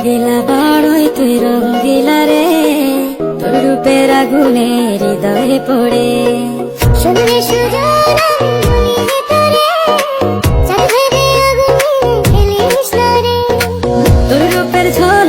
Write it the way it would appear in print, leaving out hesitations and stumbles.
রঙ্গিলা বড়ই তুই রঙ্গিলা রে, তোর রূপের আগুনে হৃদয়ে পড়ে। শুনলে সুজন আমি তোরে, চাঁদ ভেবে আগুনে খেলিস না রে। তোর রূপের ঝড়